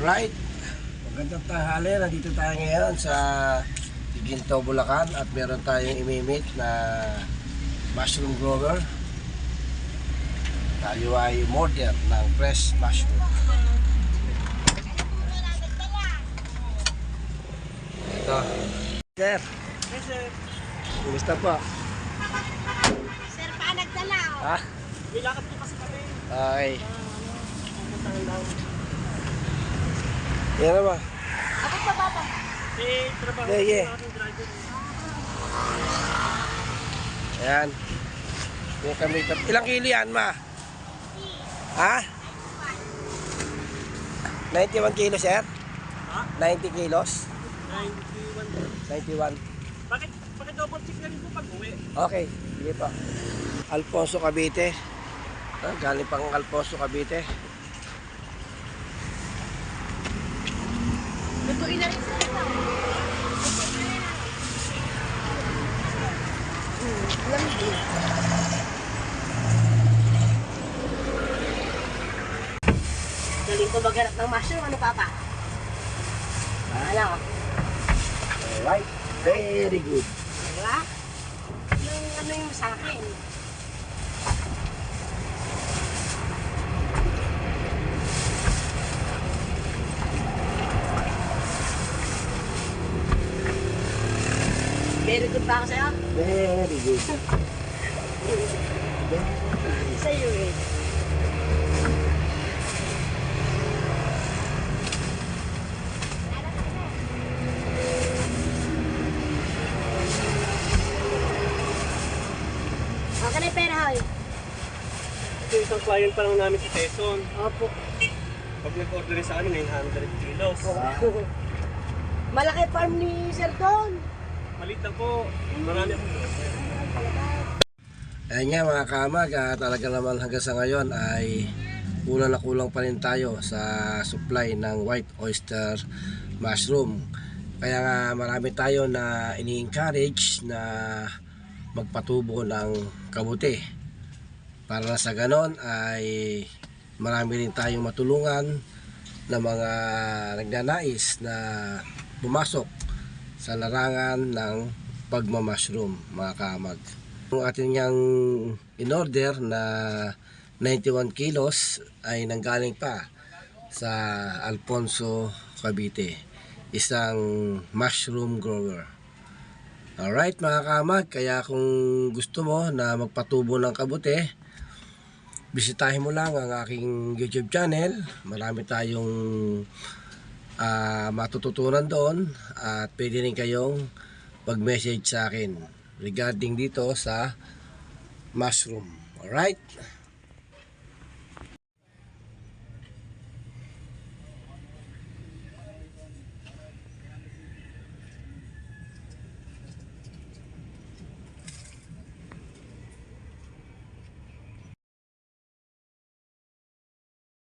Alright, magandang tanghali. Nandito tayo ngayon sa Ginto, Bulacan at meron tayong imimit na mushroom grower. Tayo ay order ng fresh mushroom. Ito. Sir. Yes, sir. Kumusta po? Sir, pa nagdala. Ha? May lakad po kasi kami. Okay. Pumuntahan lang. Yan na ba? Abot pa baba. Trabaho Sige. ng ating driver. Ayan. Yan kami. Ilang kilo yan, ma? Ha? 91 kilos, sir? Ha? 90 kilos? 91. 91. Bakit double check na rin po pag uwi? Okay, sige po. Alfonso Cavite. Galing pang Alfonso Cavite. Lutuin na rin sir. Alam mo. Galing ko maghanap ng mushroom. Ano, Papa? Ano? Alright, very good. Diba? Yung ano yung sa akin. Very good pa ako sa'yo? Very good. Sa'yo eh. Okay na yung pera, hoy. Ito isang client pa lang namin si Quezon. Opo. Pag nag-order rin sa amin, 900 kilos. Malaki farm ni Sir Don. Malit lang po. Marami akong order. Ayan nga mga kamag, talaga naman hanggang sa ngayon ay kulang na kulang pa rin tayo sa supply ng white oyster mushroom. Kaya nga marami tayo na ini-encourage na magpatubo ng kabuti. Para na sa ganon ay marami rin tayong matulungan na mga nagnanais na pumasok sa larangan ng pagmamashroom mga kamag. Ang ating niyang in-order na 91 kilos ay nanggaling pa sa Alfonso Cavite, isang mushroom grower. Alright mga kamag, kaya kung gusto mo na magpatubo ng kabuti, bisitahin mo lang ang aking YouTube channel. Marami tayong matututunan doon at pwede rin kayong mag-message sa akin regarding dito sa mushroom. Alright?